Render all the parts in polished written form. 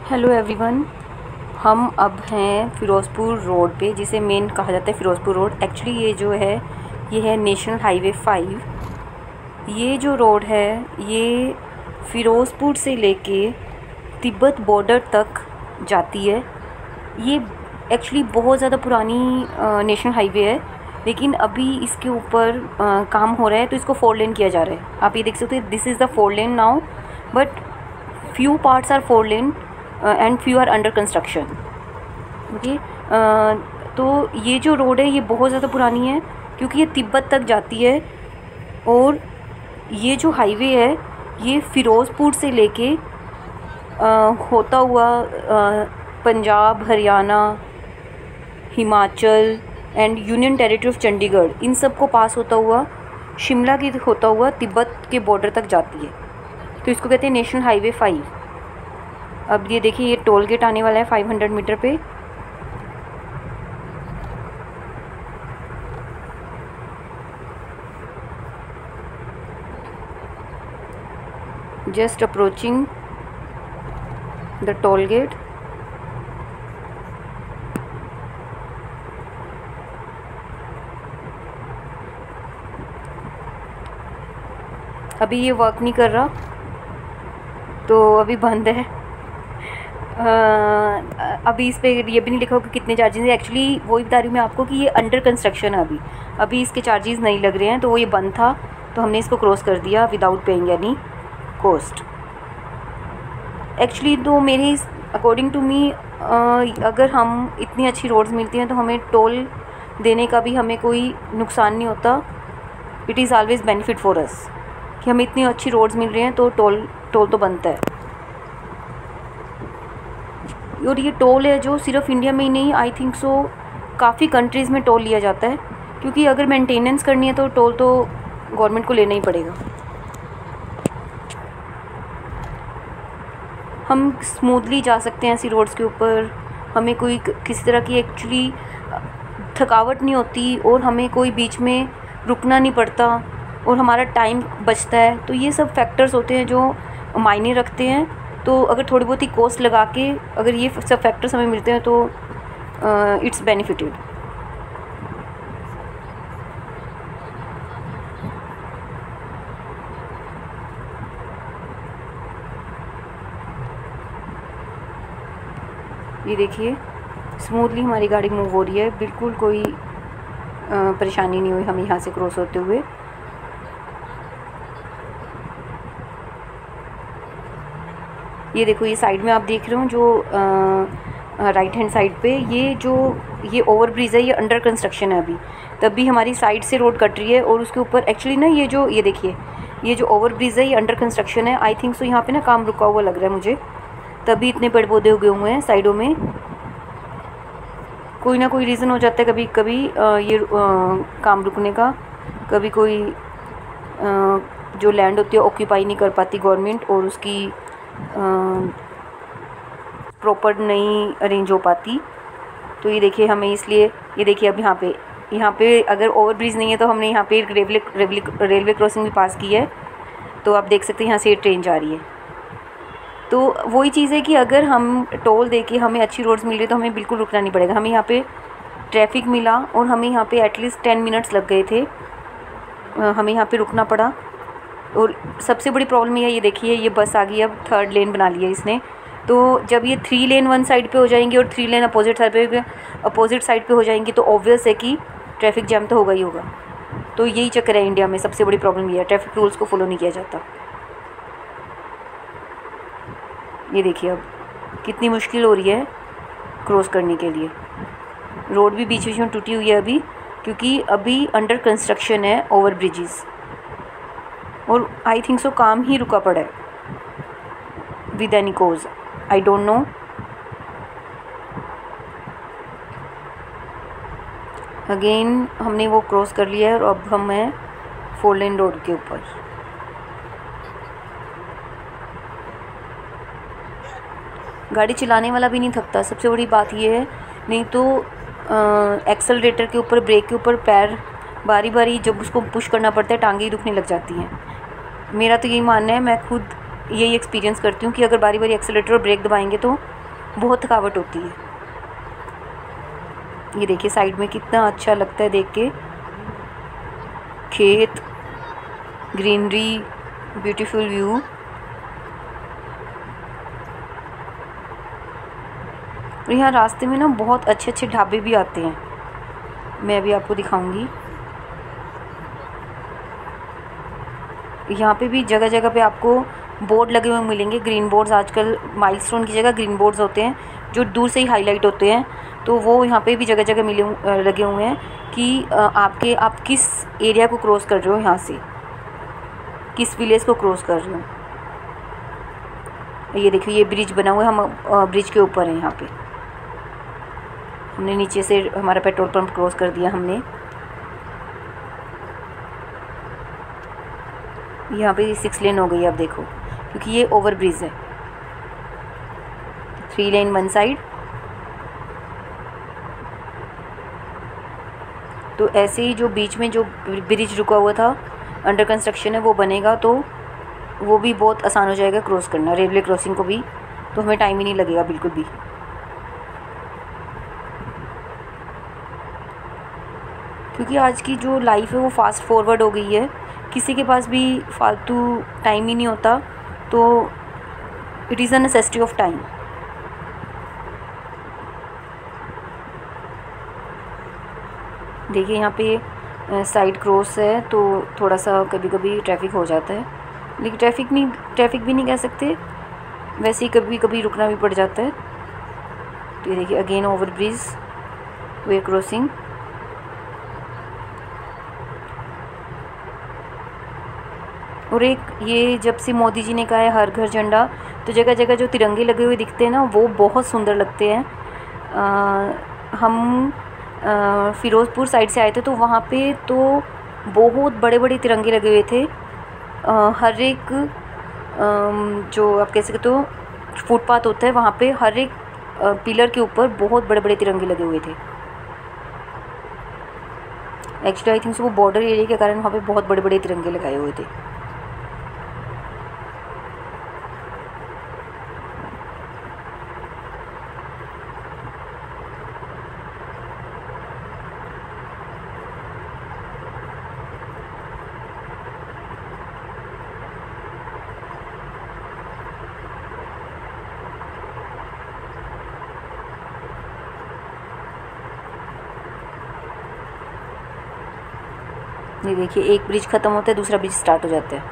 Hello everyone. हम अब हैं फ़िरोज़पुर रोड पे, जिसे मेन कहा जाता है फ़िरोज़पुर रोड। एक्चुअली ये है नेशनल हाईवे 5। ये जो रोड है ये फ़िरोज़पुर से लेके तिब्बत बॉर्डर तक जाती है। ये एक्चुअली बहुत ज़्यादा पुरानी नेशनल हाईवे है, लेकिन अभी इसके ऊपर काम हो रहा है तो इसको 4 लेन किया जा रहा है। आप ये देख सकते हैं, this is the 4 lane now, but few parts are 4 lane and few are under construction. Okay, तो ये जो रोड है ये बहुत ज़्यादा पुरानी है क्योंकि ये तिब्बत तक जाती है। और ये जो हाईवे है ये फ़िरोज़पुर से लेके होता हुआ Punjab, Haryana, Himachal and union territory of Chandigarh, इन सब को पास होता हुआ शिमला की होता हुआ तिब्बत के बॉर्डर तक जाती है। तो इसको कहते हैं नेशनल हाईवे 5। अब ये देखिए, ये टोल गेट आने वाला है 500 मीटर पे। Just approaching the toll gate. अभी ये वर्क नहीं कर रहा, तो अभी बंद है। अभी इस पे ये भी नहीं लिखा होगा कितने चार्जेस है। एक्चुअली वही बता रही हूँ मैं आपको कि ये अंडर कंस्ट्रक्शन है अभी इसके चार्जेस नहीं लग रहे हैं। तो वो ये बंद था तो हमने इसको क्रॉस कर दिया without paying any cost. Actually तो मेरी अकॉर्डिंग टू मी, अगर हम इतनी अच्छी रोड्स मिलती हैं तो हमें टोल देने का भी हमें कोई नुकसान नहीं होता। It is always benefit for us कि हमें इतनी अच्छी रोड्स मिल रही हैं तो टोल तो बनता है। और ये टोल है जो सिर्फ इंडिया में ही नहीं, आई थिंक सो काफ़ी कंट्रीज़ में टोल लिया जाता है, क्योंकि अगर मेंटेनेंस करनी है तो टोल तो गवर्नमेंट को लेना ही पड़ेगा। हम स्मूथली जा सकते हैं ऐसी रोड्स के ऊपर, हमें कोई किसी तरह की एक्चुअली थकावट नहीं होती और हमें कोई बीच में रुकना नहीं पड़ता और हमारा टाइम बचता है। तो ये सब फैक्टर्स होते हैं जो मायने रखते हैं। तो अगर थोड़ी बहुत ही कॉस्ट लगा के अगर ये सब फैक्टर्स हमें मिलते हैं तो इट्स बेनिफिटेड। ये देखिए, स्मूथली हमारी गाड़ी मूव हो रही है, बिल्कुल कोई परेशानी नहीं हुई हमें यहाँ से क्रॉस होते हुए। ये देखो, ये साइड में आप देख रहे हो जो राइट हैंड साइड पे ये ओवर ब्रिज है, ये अंडर कंस्ट्रक्शन है अभी। तभी हमारी साइड से रोड कट रही है और उसके ऊपर एक्चुअली ना ये देखिए, ये जो ओवर ब्रिज है ये अंडर कंस्ट्रक्शन है। आई थिंक सो यहाँ पे ना काम रुका हुआ लग रहा है मुझे, तभी इतने पेड़ पौधे उगे हुए हैं साइडों में। कोई ना कोई रीज़न हो जाता है कभी कभी ये काम रुकने का। कभी कोई जो लैंड होती है ऑक्यूपाई नहीं कर पाती गवर्नमेंट और उसकी प्रॉपर नहीं अरेंज हो पाती। तो ये देखिए, हमें इसलिए ये देखिए अब यहाँ पे अगर ओवर ब्रिज नहीं है तो हमने यहाँ पे रेलवे क्रॉसिंग भी पास की है। तो आप देख सकते हैं यहाँ से ट्रेन जा रही है। तो वही चीज़ है कि अगर हम टोल दे के हमें अच्छी रोड्स मिल रही है तो हमें बिल्कुल रुकना नहीं पड़ेगा। हमें यहाँ पे ट्रैफिक मिला और हमें यहाँ पे एटलीस्ट 10 मिनट्स लग गए थे, हमें यहाँ पे रुकना पड़ा। और सबसे बड़ी प्रॉब्लम ये देखिए, ये बस आ गई, अब 3rd लेन बना लिया इसने। तो जब ये 3 लेन वन साइड पे हो जाएंगी और 3 लेन अपोजिट साइड पे हो जाएंगी तो ऑब्वियस है कि ट्रैफिक जैम तो होगा ही होगा। तो यही चक्कर है इंडिया में, सबसे बड़ी प्रॉब्लम ये है, ट्रैफिक रूल्स को फॉलो नहीं किया जाता। ये देखिए अब कितनी मुश्किल हो रही है क्रॉस करने के लिए। रोड भी बीच बीच में टूटी हुई है अभी, क्योंकि अभी अंडर कंस्ट्रक्शन है ओवर ब्रिजेस। और आई थिंक सो काम ही रुका पड़ा है with any cause, I don't know. Again हमने वो क्रॉस कर लिया है और अब हम हैं 4 लेन रोड के ऊपर। गाड़ी चलाने वाला भी नहीं थकता, सबसे बड़ी बात ये है। नहीं तो एक्सेलरेटर के ऊपर, ब्रेक के ऊपर पैर बारी बारी जब उसको पुश करना पड़ता है टांगें ही दुखने लग जाती हैं। मेरा तो यही मानना है, मैं खुद यही एक्सपीरियंस करती हूँ कि अगर बारी बारी एक्सेलेरेटर और ब्रेक दबाएंगे तो बहुत थकावट होती है। ये देखिए साइड में कितना अच्छा लगता है देख के, खेत, ग्रीनरी, ब्यूटीफुल व्यू। और यहाँ रास्ते में ना बहुत अच्छे अच्छे ढाबे भी आते हैं, मैं अभी आपको दिखाऊंगी। यहाँ पे भी जगह जगह पे आपको बोर्ड लगे हुए मिलेंगे, ग्रीन बोर्ड्स। आजकल माइलस्टोन की जगह ग्रीन बोर्ड्स होते हैं जो दूर से ही हाईलाइट होते हैं, तो वो यहाँ पे भी जगह जगह लगे हुए हैं कि आप किस एरिया को क्रॉस कर रहे हो, यहाँ से किस विलेज को क्रॉस कर रहे हो। ये देखिए ये ब्रिज बना हुआ है, हम ब्रिज के ऊपर हैं। यहाँ पे हमने नीचे से हमारा पेट्रोल पंप क्रॉस कर दिया हमने। यहाँ पे 6 लेन हो गई अब देखो, क्योंकि ये ओवर ब्रिज है। 3 लेन वन साइड। तो ऐसे ही जो बीच में जो ब्रिज रुका हुआ था, अंडर कंस्ट्रक्शन है, वो बनेगा तो वो भी बहुत आसान हो जाएगा क्रॉस करना, रेलवे क्रॉसिंग को भी, तो हमें टाइम ही नहीं लगेगा बिल्कुल भी। क्योंकि आज की जो लाइफ है वो फास्ट फॉरवर्ड हो गई है, किसी के पास भी फालतू टाइम ही नहीं होता, तो it is a necessity of time. देखिए यहाँ पे साइड क्रॉस है तो थोड़ा सा कभी कभी ट्रैफिक हो जाता है, लेकिन ट्रैफिक भी नहीं कह सकते, वैसे ही कभी कभी रुकना भी पड़ जाता है। तो ये देखिए अगेन ओवर ब्रिज, वे क्रॉसिंग। और एक ये जब से मोदी जी ने कहा है हर घर झंडा, तो जगह जगह जो तिरंगे लगे हुए दिखते हैं ना, वो बहुत सुंदर लगते हैं। हम फ़िरोज़पुर साइड से आए थे, तो वहाँ पे तो बहुत बड़े बड़े तिरंगे लगे हुए थे। हर एक जो आप कह सकते हो फुटपाथ होता है, वहाँ पे हर एक पिलर के ऊपर बहुत बड़े बड़े तिरंगे लगे हुए थे। एक्चुअली आई थिंक सो वो बॉर्डर एरिया के कारण वहाँ पे बहुत बड़े बड़े तिरंगे लगाए हुए थे। ये देखिए एक ब्रिज ख़त्म होता है, दूसरा ब्रिज स्टार्ट हो जाता है।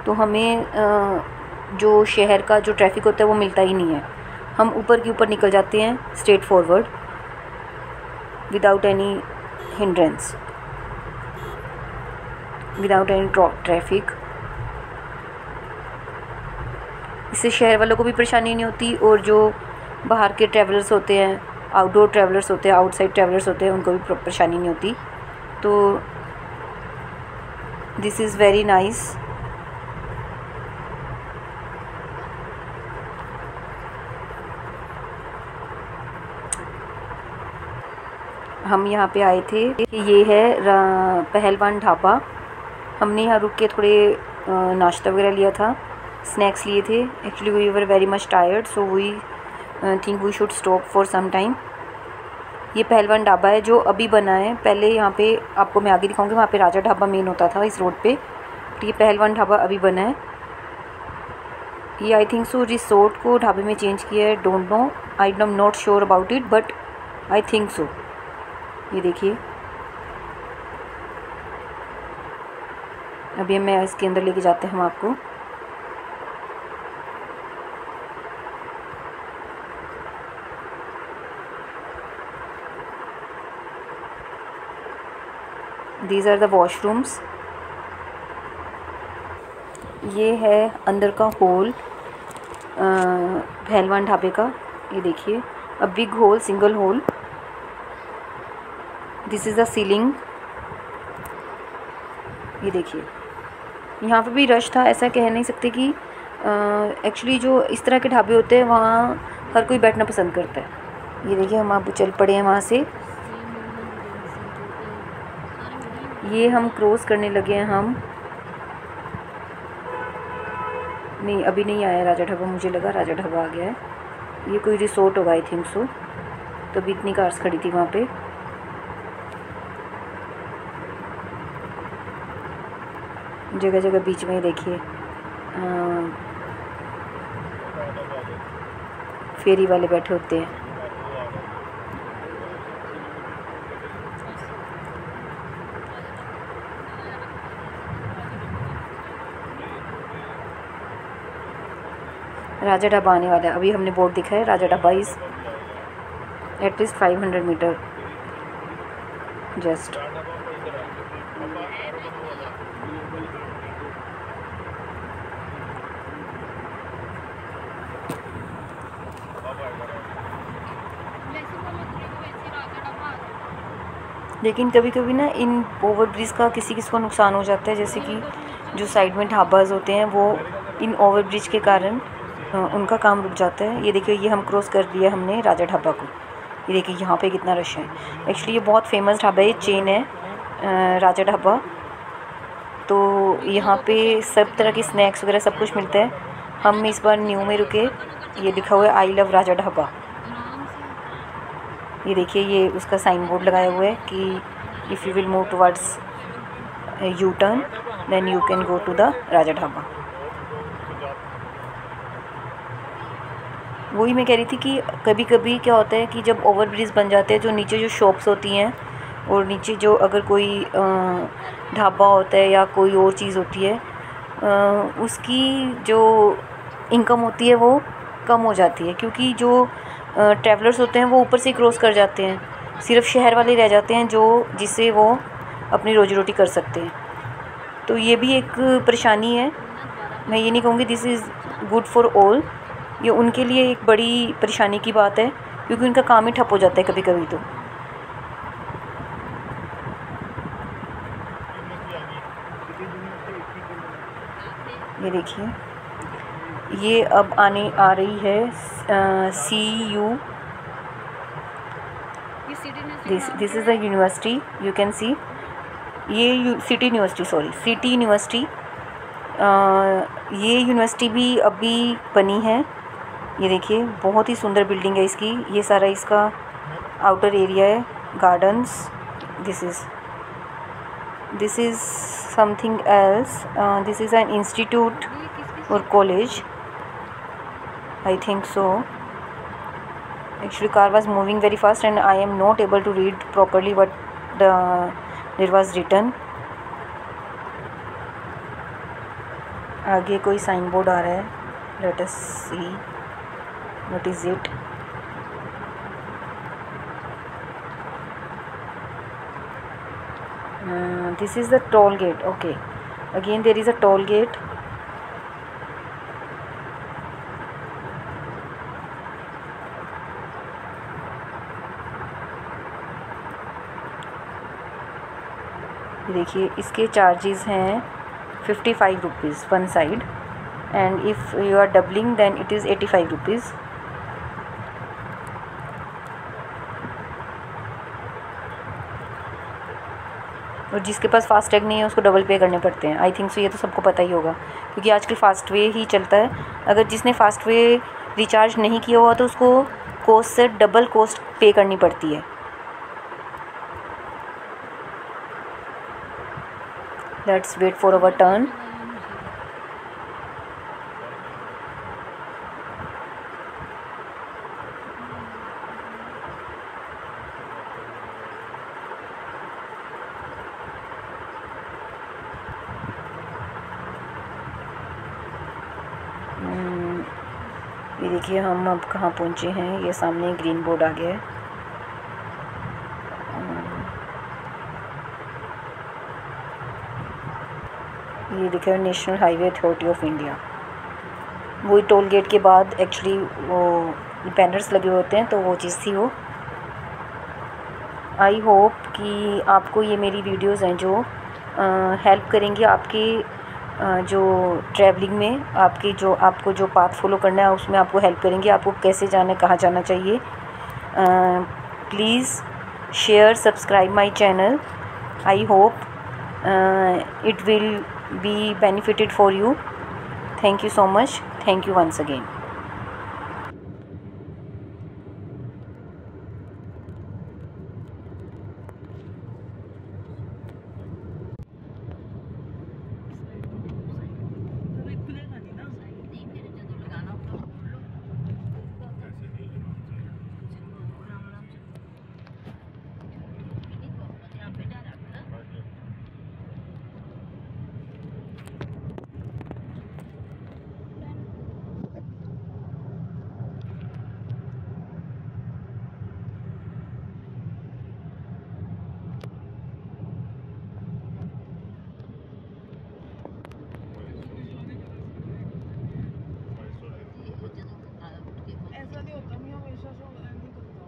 तो हमें जो शहर का जो ट्रैफिक होता है वो मिलता ही नहीं है, हम ऊपर के ऊपर निकल जाते हैं straight forward without any hindrance, without any traffic. इससे शहर वालों को भी परेशानी नहीं होती, और जो बाहर के ट्रैवलर्स होते हैं, आउटडोर ट्रैवलर्स होते हैं, आउटसाइड ट्रैवलर्स होते हैं, उनको भी परेशानी नहीं होती। तो दिस इज़ वेरी नाइस। हम यहाँ पे आए थे, ये है पहलवान ढाबा। हमने यहाँ रुक के थोड़े नाश्ता वगैरह लिया था, स्नैक्स लिए थे। Actually we were very much tired, so we think we should stop for some time. ये पहलवान ढाबा है जो अभी बना है, पहले यहाँ पे आपको मैं आगे दिखाऊंगी, वहाँ पे राजा ढाबा मेन होता था इस रोड पे। तो ये पहलवान ढाबा अभी बना है। ये आई थिंक सो रिसोर्ट को ढाबे में चेंज किया है, don't know, I am not sure about it, but I think सो। ये देखिए अभी मैं इसके अंदर लेके जाते हैं हम आपको। These are the washrooms। ये है अंदर का होल पहलवान ढाबे का। ये देखिए a big hole, single hole. This is the ceiling. ये देखिए यहाँ पे भी रश था, ऐसा कह नहीं सकते कि एक्चुअली जो इस तरह के ढाबे होते हैं वहाँ हर कोई बैठना पसंद करता है। ये देखिए हम अब चल पड़े हैं वहाँ से, ये हम क्रॉस करने लगे हैं हम। नहीं अभी नहीं आया राजा ढाबा, मुझे लगा राजा ढाबा आ गया है। ये कोई रिसोर्ट होगा आई थिंक सो, तभी इतनी कार्स खड़ी थी वहाँ पे। जगह जगह बीच में ही देखिए फेरी वाले बैठे होते हैं। राजा ढाबा आने वाला है। अभी हमने बोर्ड दिखा है, Raja Dhaba is at least 500 metre just. लेकिन कभी कभी ना इन ओवर ब्रिज का किसी किसी को नुकसान हो जाता है, जैसे कि जो साइड में ढाबाज होते हैं वो इन ओवर ब्रिज के कारण उनका काम रुक जाता है। ये देखिए, ये हम क्रॉस कर लिया हमने राजा ढाबा को। ये देखिए यहाँ पे कितना रश है। एक्चुअली ये बहुत फेमस ढाबा है, ये चेन है राजा ढाबा। तो यहाँ पे सब तरह के स्नैक्स वगैरह सब कुछ मिलता है। हम इस बार न्यू में रुके। ये लिखा हुआ है आई लव राजा ढाबा। ये देखिए, ये उसका साइन बोर्ड लगाया हुआ है कि if you will move towards U turn then you can go to the Raja Dhaba. वही मैं कह रही थी कि कभी कभी क्या होता है कि जब ओवर ब्रिज बन जाते हैं, जो नीचे जो शॉप्स होती हैं और नीचे जो अगर कोई ढाबा होता है या कोई और चीज़ होती है, उसकी जो इनकम होती है वो कम हो जाती है, क्योंकि जो ट्रैवलर्स होते हैं वो ऊपर से क्रॉस कर जाते हैं। सिर्फ शहर वाले रह जाते हैं जो जिससे वो अपनी रोजी रोटी कर सकते हैं। तो ये भी एक परेशानी है। मैं ये नहीं कहूँगी this is good for all, ये उनके लिए एक बड़ी परेशानी की बात है, क्योंकि उनका काम ही ठप हो जाता है कभी कभी। तो ये देखिए, ये अब आ रही है CU। This is the university, you can see. ये सिटी यूनिवर्सिटी। ये यूनिवर्सिटी भी अभी बनी है। ये देखिए, बहुत ही सुंदर बिल्डिंग है इसकी। ये सारा इसका आउटर एरिया है, gardens. This is something else. This is an institute और college, I think so. Actually car was moving very fast and I am not able to read properly what there was written. आगे कोई sign board आ रहा है, let us see what is it. This is the toll gate. Okay, again there is a toll gate. देखिए, इसके charges हैं 55 rupees one side, and if you are doubling then it is 85 rupees. और जिसके पास FASTag नहीं है उसको double पे करने पड़ते हैं। आई थिंक सो, ये तो सबको पता ही होगा, क्योंकि आजकल फास्ट वे ही चलता है। अगर जिसने फास्ट वे रिचार्ज नहीं किया हुआ तो उसको कॉस्ट से डबल कॉस्ट पे करनी पड़ती है। Let's wait for our turn. ये देखिए, हम अब कहाँ पहुँचे हैं। ये सामने ग्रीन बोर्ड आ गया है। ये लिखा है national highway authority of India. वही टोल गेट के बाद एक्चुअली वो बैनर्स लगे होते हैं, तो वो चीज़ थी वो। आई होप कि आपको ये मेरी वीडियोस हैं जो हेल्प करेंगी आपके जो ट्रैवलिंग में, आपको जो पाथ फॉलो करना है उसमें आपको हेल्प करेंगी। आपको कैसे जाना है, कहाँ जाना चाहिए। Please share, subscribe my channel. I hope it will be benefited for you. Thank you so much, thank you once again. ऐसा नहीं होता, मैं हमेशा से नहीं करता।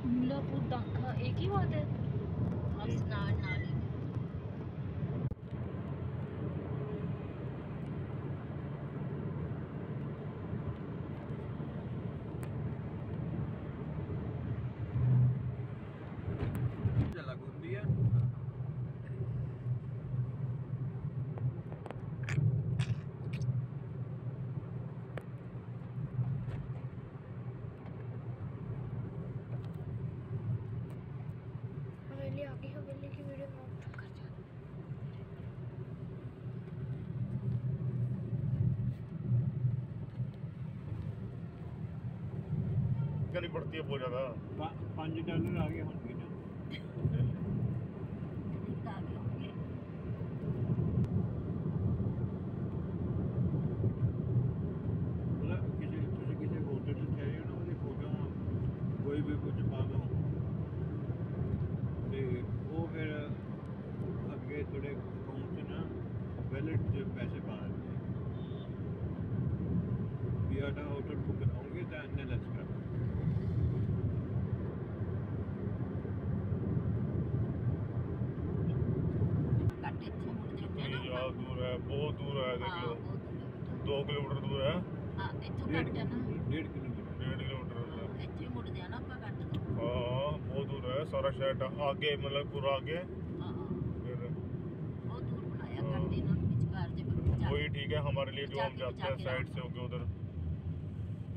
मुल्लापुर दाखा एक ही बात है। नाली हवेली आगे, हवेली की वीडियो मत कर जा। नहीं पड़ती है बहुत ज्यादा। $5 आ गए होंगे ना। किसी होटल से चाहिए ना ਉਹਦੀ ਫੋਟੋਆਂ ਕੋਈ ਵੀ ਕੁਝ ਪਾ ਦੋ ਤੇ ਉਹ ਫਿਰ ਅੱਗੇ ਤੁਹਾਡੇ ਅਕਾਊਂਟ 'ਚ ਨਾ ਵੈਲਿਟ 'ਚ ਪੈਸੇ ਪਾ ਦਿੰਦੇ ਵੀ ਆਡਾ ਹੋਟਲ ਬੁੱਕ ਕਰਾਉਂਗੇ ਤਾਂ ਇੰਨੇ ਲੈਸ ਕਰ दूर है, बहुत दूर है, देख लो 2 किलोमीटर दूर है। ਇੱਥੋਂ ਕੱਟ ਜਾਣਾ 1.5 किलोमीटर ਇੱਥੇ ਮੁੜ ਜਾਣਾ ਆਪਾਂ ਕੱਟ ਤੋਂ हाँ बहुत दूर है सारा शहर आगे मतलब पूरा आगे ਹਾਂ फिर ਬਹੁਤ ਦੂਰ ਬਣਾਇਆ ਕੱਟ ਇਹਨਾਂ ਨੂੰ ਵਿਚਕਾਰ ਜੇ वही ठीक है हमारे लिए जो हम जाते हैं साइड से होके उधर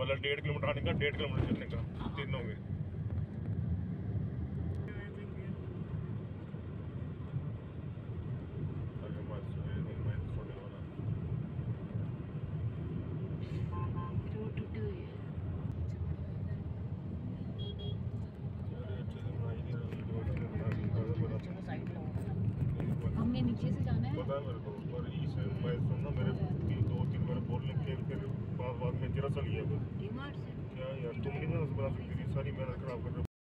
मतलब 1.5 किलोमीटर आने का 1.5 किलोमीटर चलने का 3 हो गए। रोड टूटी हुई है। हमने नीचे से जाना है। पता है मेरे को पर इसे मैं सुनना मेरे 2-3 बार बोलने के फिर बाद में जरा सा लिया बस डीमार्ट से क्या यार तुम नहीं ना बना सकती थी सारी मेहनत खराब कर